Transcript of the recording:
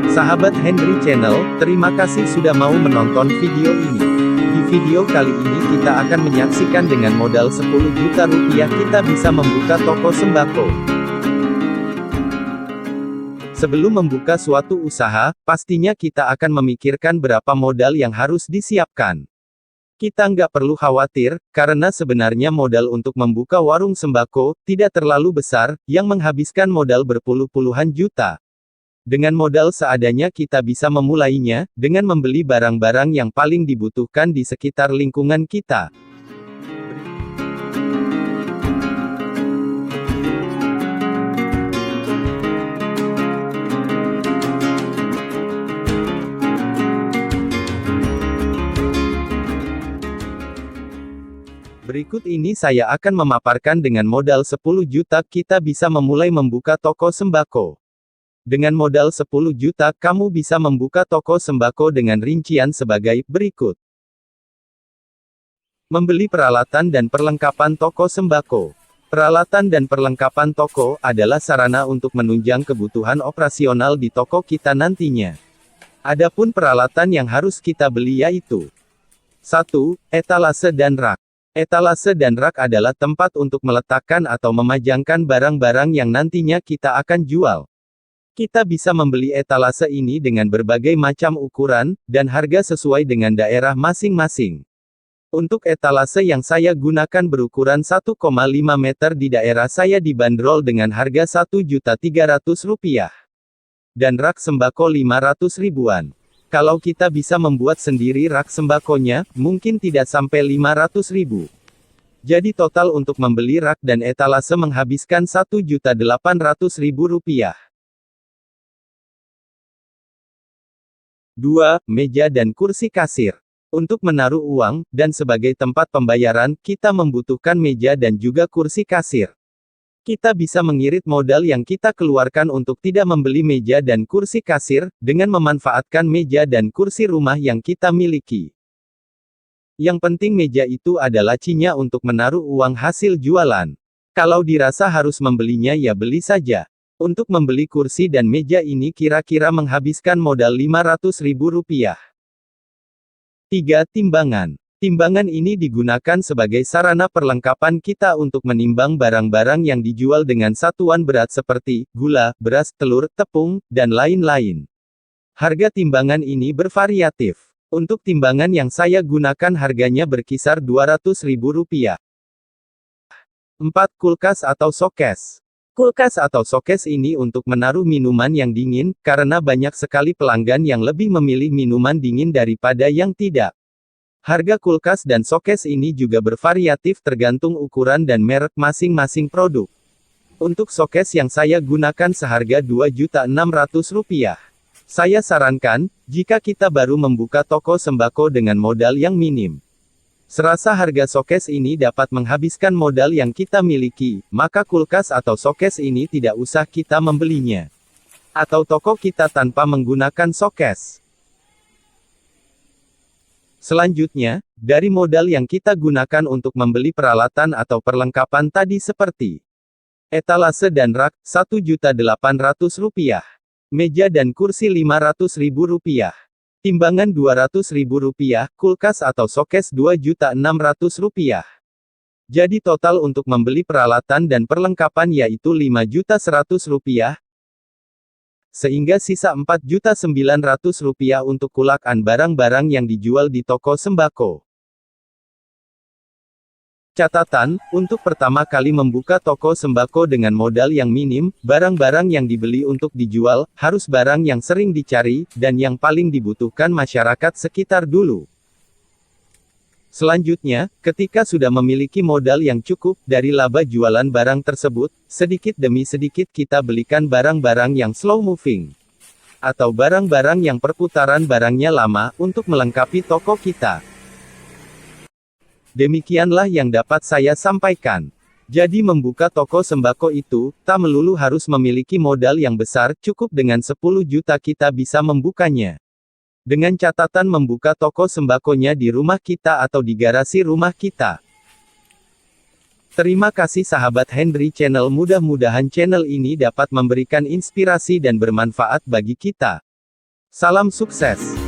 Sahabat Henry Channel, terima kasih sudah mau menonton video ini. Di video kali ini kita akan menyaksikan dengan modal 10 juta rupiah kita bisa membuka toko sembako. Sebelum membuka suatu usaha, pastinya kita akan memikirkan berapa modal yang harus disiapkan. Kita nggak perlu khawatir, karena sebenarnya modal untuk membuka warung sembako tidak terlalu besar, yang menghabiskan modal berpuluh-puluhan juta. Dengan modal seadanya kita bisa memulainya, dengan membeli barang-barang yang paling dibutuhkan di sekitar lingkungan kita. Berikut ini saya akan memaparkan dengan modal 10 juta kita bisa memulai membuka toko sembako. Dengan modal 10 juta, kamu bisa membuka toko sembako dengan rincian sebagai berikut. Membeli peralatan dan perlengkapan toko sembako. Peralatan dan perlengkapan toko adalah sarana untuk menunjang kebutuhan operasional di toko kita nantinya. Adapun peralatan yang harus kita beli yaitu 1. Etalase dan rak. Etalase dan rak adalah tempat untuk meletakkan atau memajangkan barang-barang yang nantinya kita akan jual. Kita bisa membeli etalase ini dengan berbagai macam ukuran, dan harga sesuai dengan daerah masing-masing. Untuk etalase yang saya gunakan berukuran 1,5 meter di daerah saya dibanderol dengan harga Rp1.300.000. Dan rak sembako 500 ribuan. Kalau kita bisa membuat sendiri rak sembakonya, mungkin tidak sampai 500 ribu. Jadi total untuk membeli rak dan etalase menghabiskan Rp1.800.000. 2. Meja dan kursi kasir. Untuk menaruh uang, dan sebagai tempat pembayaran, kita membutuhkan meja dan juga kursi kasir. Kita bisa mengirit modal yang kita keluarkan untuk tidak membeli meja dan kursi kasir, dengan memanfaatkan meja dan kursi rumah yang kita miliki. Yang penting meja itu ada lacinya untuk menaruh uang hasil jualan. Kalau dirasa harus membelinya ya beli saja. Untuk membeli kursi dan meja ini kira-kira menghabiskan modal Rp500.000. 3. Timbangan. Timbangan ini digunakan sebagai sarana perlengkapan kita untuk menimbang barang-barang yang dijual dengan satuan berat seperti gula, beras, telur, tepung, dan lain-lain. Harga timbangan ini bervariatif. Untuk timbangan yang saya gunakan harganya berkisar Rp200.000. 4. Kulkas atau showcase. Kulkas atau showcase ini untuk menaruh minuman yang dingin, karena banyak sekali pelanggan yang lebih memilih minuman dingin daripada yang tidak. Harga kulkas dan showcase ini juga bervariatif tergantung ukuran dan merek masing-masing produk. Untuk showcase yang saya gunakan seharga Rp2.600.000. Saya sarankan, jika kita baru membuka toko sembako dengan modal yang minim. Serasa harga showcase ini dapat menghabiskan modal yang kita miliki, maka kulkas atau showcase ini tidak usah kita membelinya. Atau toko kita tanpa menggunakan showcase. Selanjutnya, dari modal yang kita gunakan untuk membeli peralatan atau perlengkapan tadi seperti etalase dan rak, Rp1.800.000. Meja dan kursi Rp500.000. Timbangan Rp200.000, kulkas atau showcase Rp2.600.000. Jadi total untuk membeli peralatan dan perlengkapan yaitu Rp5.100.000. Sehingga sisa Rp4.900.000 untuk kulakan barang-barang yang dijual di toko sembako. Catatan, untuk pertama kali membuka toko sembako dengan modal yang minim, barang-barang yang dibeli untuk dijual, harus barang yang sering dicari, dan yang paling dibutuhkan masyarakat sekitar dulu. Selanjutnya, ketika sudah memiliki modal yang cukup, dari laba jualan barang tersebut, sedikit demi sedikit kita belikan barang-barang yang slow moving. Atau barang-barang yang perputaran barangnya lama, untuk melengkapi toko kita. Demikianlah yang dapat saya sampaikan. Jadi membuka toko sembako itu, tak melulu harus memiliki modal yang besar, cukup dengan 10 juta kita bisa membukanya. Dengan catatan membuka toko sembakonya di rumah kita atau di garasi rumah kita. Terima kasih sahabat Henry Channel, mudah-mudahan channel ini dapat memberikan inspirasi dan bermanfaat bagi kita. Salam sukses.